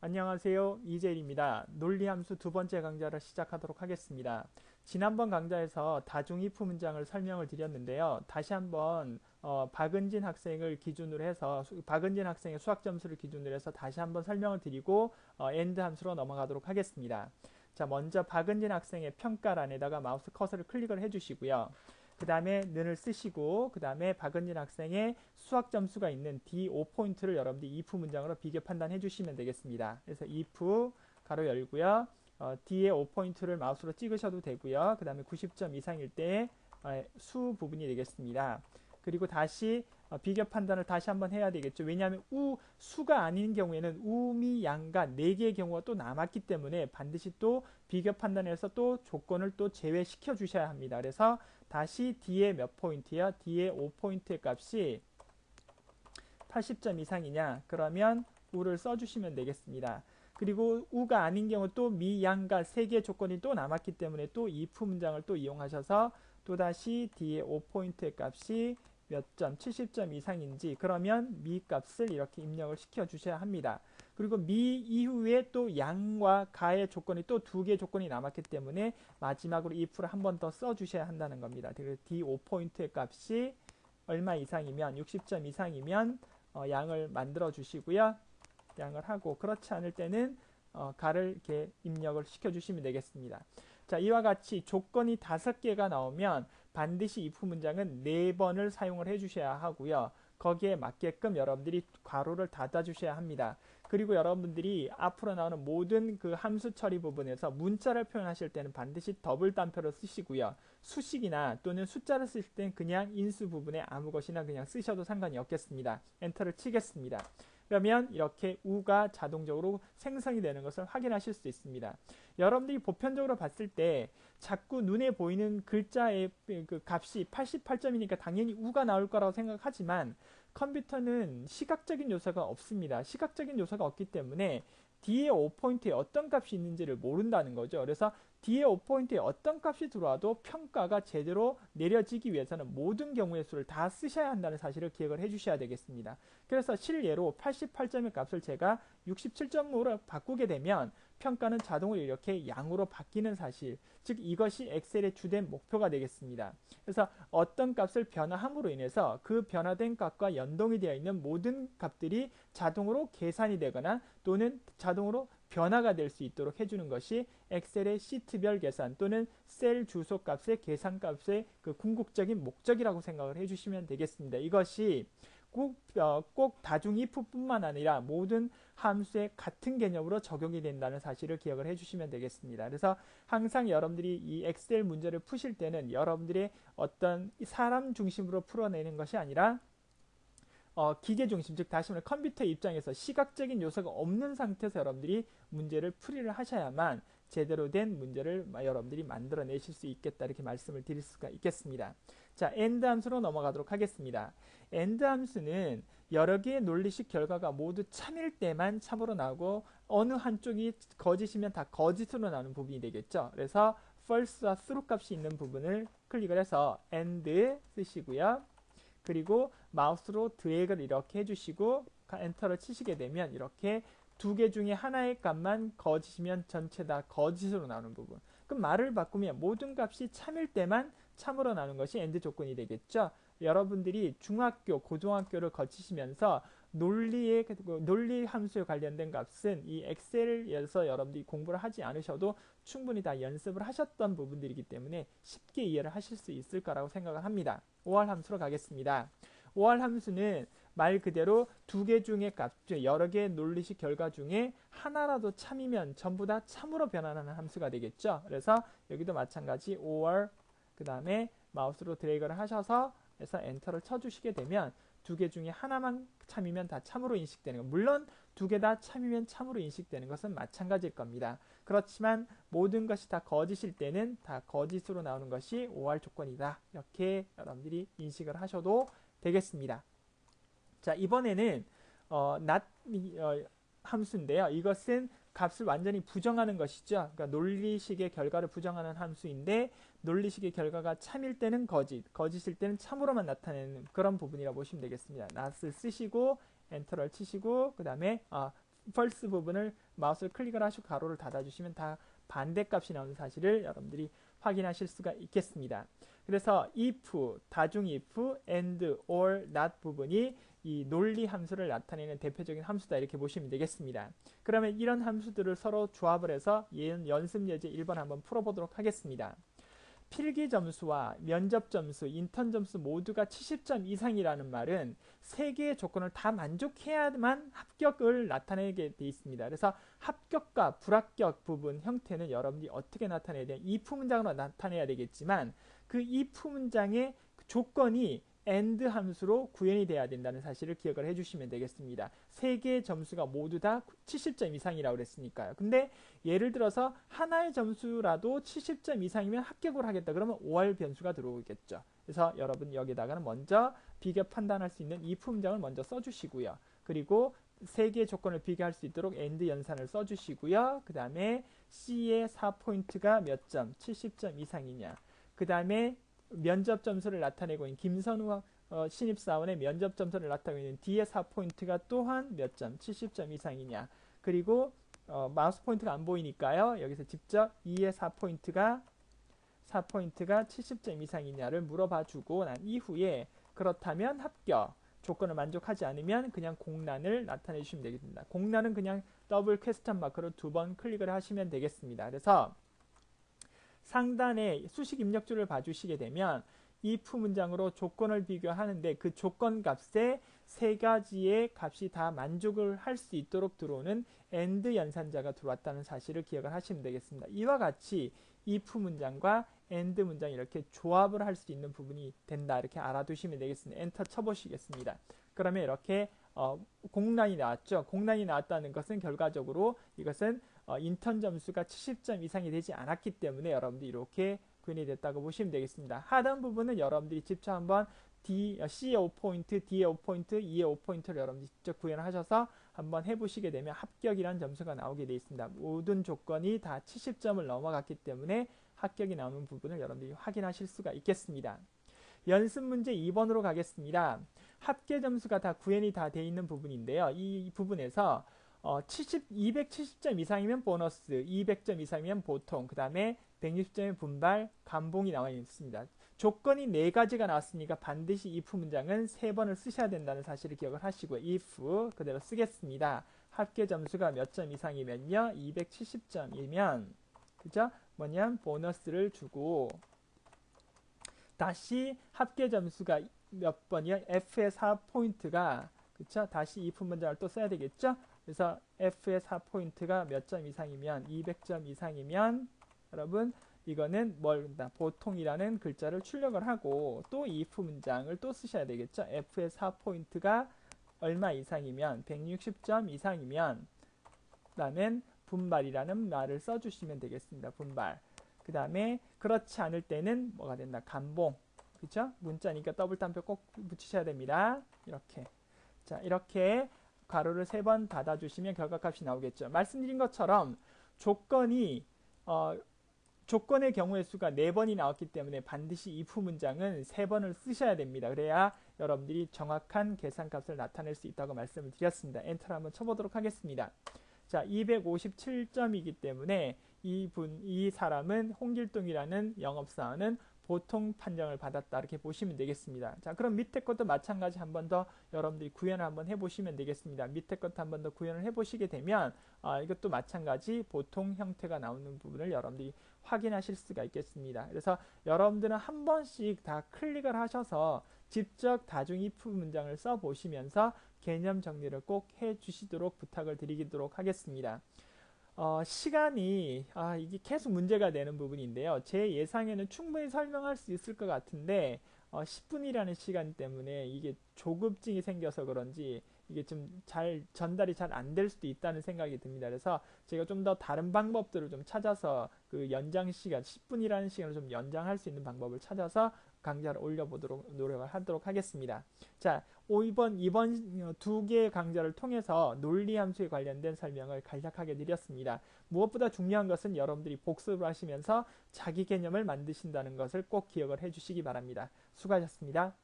안녕하세요. 이재일입니다. 논리함수 두 번째 강좌를 시작하도록 하겠습니다. 지난번 강좌에서 다중이프 문장을 설명을 드렸는데요. 다시 한번 박은진 학생을 기준으로 해서 박은진 학생의 수학 점수를 기준으로 해서 다시 한번 설명을 드리고 엔드 함수로 넘어가도록 하겠습니다. 자, 먼저 박은진 학생의 평가란에다가 마우스 커서를 클릭을 해주시고요. 그 다음에 는을 쓰시고 그 다음에 박은진 학생의 수학 점수가 있는 D5포인트를 여러분들이 if 문장으로 비교 판단해 주시면 되겠습니다. 그래서 if 가로 열고요. D의 5포인트를 마우스로 찍으셔도 되고요. 그 다음에 90점 이상일 때 수 부분이 되겠습니다. 그리고 다시 비교 판단을 다시 한번 해야 되겠죠. 왜냐하면 수가 아닌 경우에는 우미, 양가 4개의 경우가 또 남았기 때문에 반드시 또 비교 판단해서 또 조건을 또 제외시켜 주셔야 합니다. 그래서 다시 D의 몇 포인트야? D의 5포인트의 값이 80점 이상이냐? 그러면 우를 써주시면 되겠습니다. 그리고 우가 아닌 경우 또 미, 양가 3개의 조건이 또 남았기 때문에 또 if 문장을 또 이용하셔서 또다시 D의 5포인트의 값이 몇 점, 70점 이상인지 그러면 미 값을 이렇게 입력을 시켜 주셔야 합니다. 그리고 미 이후에 또 양과 가의 조건이 또 2개의 조건이 남았기 때문에 마지막으로 if를 한 번 더 써 주셔야 한다는 겁니다. 그래서 D5포인트의 값이 얼마 이상이면 60점 이상이면 양을 만들어 주시고요. 양을 하고 그렇지 않을 때는 가를 이렇게 입력을 시켜주시면 되겠습니다. 자, 이와 같이 조건이 5개가 나오면 반드시 if 문장은 4번을 사용을 해주셔야 하고요. 거기에 맞게끔 여러분들이 괄호를 닫아주셔야 합니다. 그리고 여러분들이 앞으로 나오는 모든 그 함수 처리 부분에서 문자를 표현하실 때는 반드시 더블 단표를 쓰시고요. 수식이나 또는 숫자를 쓰실 때는 그냥 인수 부분에 아무 것이나 그냥 쓰셔도 상관이 없겠습니다. 엔터를 치겠습니다. 그러면 이렇게 우가 자동적으로 생성이 되는 것을 확인하실 수 있습니다. 여러분들이 보편적으로 봤을 때 자꾸 눈에 보이는 글자의 그 값이 88점이니까 당연히 우가 나올 거라고 생각하지만 컴퓨터는 시각적인 요소가 없습니다. 시각적인 요소가 없기 때문에 D의 5포인트에 어떤 값이 있는지를 모른다는 거죠. 그래서 D의 5포인트에 어떤 값이 들어와도 평가가 제대로 내려지기 위해서는 모든 경우의 수를 다 쓰셔야 한다는 사실을 기억을 해주셔야 되겠습니다. 그래서 실예로 88점의 값을 제가 67점으로 바꾸게 되면 평가는 자동으로 이렇게 양으로 바뀌는 사실, 즉 이것이 엑셀의 주된 목표가 되겠습니다. 그래서 어떤 값을 변화함으로 인해서 그 변화된 값과 연동이 되어 있는 모든 값들이 자동으로 계산이 되거나 또는 자동으로 변화가 될 수 있도록 해주는 것이 엑셀의 시트별 계산 또는 셀 주소 값의 계산값의 그 궁극적인 목적이라고 생각을 해주시면 되겠습니다. 이것이 꼭 다중 if뿐만 아니라 모든 함수에 같은 개념으로 적용이 된다는 사실을 기억을 해주시면 되겠습니다. 그래서 항상 여러분들이 이 엑셀 문제를 푸실 때는 여러분들의 어떤 사람 중심으로 풀어내는 것이 아니라 기계 중심, 즉 다시 말해 컴퓨터 입장에서 시각적인 요소가 없는 상태에서 여러분들이 문제를 풀이를 하셔야만 제대로 된 문제를 여러분들이 만들어내실 수 있겠다 이렇게 말씀을 드릴 수가 있겠습니다. 자, AND 함수로 넘어가도록 하겠습니다. AND 함수는 여러 개의 논리식 결과가 모두 참일 때만 참으로 나오고 어느 한쪽이 거짓이면 다 거짓으로 나오는 부분이 되겠죠. 그래서 false와 true 값이 있는 부분을 클릭을 해서 AND 쓰시고요. 그리고 마우스로 드래그를 이렇게 해주시고 엔터를 치시게 되면 이렇게 2개 중에 하나의 값만 거짓이면 전체 다 거짓으로 나오는 부분. 그럼 말을 바꾸면 모든 값이 참일 때만 참으로 나오는 것이 AND 조건이 되겠죠. 여러분들이 중학교, 고등학교를 거치시면서 논리 함수에 관련된 값은 이 엑셀에서 여러분들이 공부를 하지 않으셔도 충분히 다 연습을 하셨던 부분들이기 때문에 쉽게 이해를 하실 수 있을 거라고 생각을 합니다. OR 함수로 가겠습니다. OR 함수는 말 그대로 2개 중의 값, 여러 개의 논리식 결과 중에 하나라도 참이면 전부 다 참으로 변환하는 함수가 되겠죠. 그래서 여기도 마찬가지 OR 그 다음에 마우스로 드래그를 하셔서 해서 엔터를 쳐주시게 되면 2개 중에 하나만 참이면 다 참으로 인식되는 것. 물론 2개 다 참이면 참으로 인식되는 것은 마찬가지일 겁니다. 그렇지만 모든 것이 다 거짓일 때는 다 거짓으로 나오는 것이 OR 조건이다. 이렇게 여러분들이 인식을 하셔도 되겠습니다. 자, 이번에는 not 함수인데요. 이것은 값을 완전히 부정하는 것이죠. 그러니까 논리식의 결과를 부정하는 함수인데 논리식의 결과가 참일 때는 거짓, 거짓일 때는 참으로만 나타내는 그런 부분이라고 보시면 되겠습니다. not을 쓰시고 엔터를 치시고 그 다음에 false 부분을 마우스를 클릭을 하시고 가로를 닫아주시면 다 반대값이 나오는 사실을 여러분들이 확인하실 수가 있겠습니다. 그래서 if, 다중 if, and, or, not 부분이 이 논리 함수를 나타내는 대표적인 함수다 이렇게 보시면 되겠습니다. 그러면 이런 함수들을 서로 조합을 해서 연습 예제 1번 한번 풀어보도록 하겠습니다. 필기 점수와 면접 점수, 인턴 점수 모두가 70점 이상이라는 말은 세 개의 조건을 다 만족해야만 합격을 나타내게 돼 있습니다. 그래서 합격과 불합격 부분 형태는 여러분이 어떻게 나타내야 돼요? if 문장으로 나타내야 되겠지만 그 if 문장의 조건이 and 함수로 구현이 돼야 된다는 사실을 기억을 해주시면 되겠습니다. 세 개의 점수가 모두 다 70점 이상이라고 그랬으니까요. 근데 예를 들어서 하나의 점수라도 70점 이상이면 합격을 하겠다. 그러면 5할 변수가 들어오겠죠. 그래서 여러분 여기다가는 먼저 비교 판단할 수 있는 if 문장을 먼저 써주시고요. 그리고 세 개의 조건을 비교할 수 있도록 and 연산을 써주시고요. 그 다음에 C의 4포인트가 몇 점? 70점 이상이냐. 그 다음에 면접 점수를 나타내고 있는 김선우 신입사원의 면접 점수를 나타내고 있는 D의 4포인트가 또한 몇 점? 70점 이상이냐. 그리고 마우스 포인트가 안 보이니까요. 여기서 직접 E의 4포인트가 70점 이상이냐를 물어봐 주고 난 이후에 그렇다면 합격, 조건을 만족하지 않으면 그냥 공란을 나타내 주시면 되겠습니다. 공란은 그냥 더블 퀘스천 마크로 2번 클릭을 하시면 되겠습니다. 그래서 상단에 수식 입력줄을 봐주시게 되면 if 문장으로 조건을 비교하는데 그 조건 값에 세 가지의 값이 다 만족을 할 수 있도록 들어오는 and 연산자가 들어왔다는 사실을 기억을 하시면 되겠습니다. 이와 같이 if 문장과 and 문장 이렇게 조합을 할 수 있는 부분이 된다 이렇게 알아두시면 되겠습니다. 엔터 쳐보시겠습니다. 그러면 이렇게 공란이 나왔죠. 공란이 나왔다는 것은 결과적으로 이것은 인턴 점수가 70점 이상이 되지 않았기 때문에 여러분들이 이렇게 구현이 됐다고 보시면 되겠습니다. 하단 부분은 여러분들이 직접 한번 C의 5포인트, D의 5포인트, E의 5포인트를 여러분들이 직접 구현하셔서 한번 해보시게 되면 합격이라는 점수가 나오게 되어 있습니다. 모든 조건이 다 70점을 넘어갔기 때문에 합격이 나오는 부분을 여러분들이 확인하실 수가 있겠습니다. 연습 문제 2번으로 가겠습니다. 합계 점수가 다 구현이 다 되어 있는 부분인데요. 이 부분에서 270점 이상이면 보너스, 200점 이상이면 보통, 그 다음에 160점의 분발, 감봉이 나와 있습니다. 조건이 4가지가 나왔으니까 반드시 if 문장은 3번을 쓰셔야 된다는 사실을 기억을 하시고요. if 그대로 쓰겠습니다. 합계 점수가 몇 점 이상이면요. 270점이면 그죠? 뭐냐면 보너스를 주고 다시 합계 점수가 몇 번이요? F의 4포인트가 그쵸? 다시 if 문장을 또 써야 되겠죠? 그래서 F의 4포인트가 몇 점 이상이면 200점 이상이면 여러분 이거는 보통이라는 글자를 출력을 하고 또 if 문장을 또 쓰셔야 되겠죠. F의 4포인트가 얼마 이상이면 160점 이상이면 그다음엔 분발이라는 말을 써주시면 되겠습니다. 분발. 그 다음에 그렇지 않을 때는 뭐가 된다? 감봉. 그쵸? 문자니까 더블 따옴표 꼭 붙이셔야 됩니다. 이렇게. 자, 이렇게 가로를 3번 닫아주시면 결과값이 나오겠죠. 말씀드린 것처럼 조건의 경우의 수가 4번이 나왔기 때문에 반드시 if 문장은 3번을 쓰셔야 됩니다. 그래야 여러분들이 정확한 계산값을 나타낼 수 있다고 말씀을 드렸습니다. 엔터를 한번 쳐보도록 하겠습니다. 자, 257점이기 때문에 이 사람은 홍길동이라는 영업사원은 보통 판정을 받았다 이렇게 보시면 되겠습니다. 자, 그럼 밑에 것도 마찬가지 한 번 더 여러분들이 구현을 한번 해보시면 되겠습니다. 밑에 것도 한 번 더 구현을 해보시게 되면 이것도 마찬가지 보통 형태가 나오는 부분을 여러분들이 확인하실 수가 있겠습니다. 그래서 여러분들은 한 번씩 다 클릭을 하셔서 직접 다중 if 문장을 써보시면서 개념 정리를 꼭 해주시도록 부탁을 드리도록 하겠습니다. 시간이 이게 계속 문제가 되는 부분인데요. 제 예상에는 충분히 설명할 수 있을 것 같은데 10분이라는 시간 때문에 이게 조급증이 생겨서 그런지 이게 좀 잘 전달이 잘 안 될 수도 있다는 생각이 듭니다. 그래서 제가 좀 더 다른 방법들을 좀 찾아서 그 연장 시간 10분이라는 시간을 좀 연장할 수 있는 방법을 찾아서 강좌를 올려보도록 노력을 하도록 하겠습니다. 자, 이번 2개의 강좌를 통해서 논리함수에 관련된 설명을 간략하게 드렸습니다. 무엇보다 중요한 것은 여러분들이 복습을 하시면서 자기 개념을 만드신다는 것을 꼭 기억을 해주시기 바랍니다. 수고하셨습니다.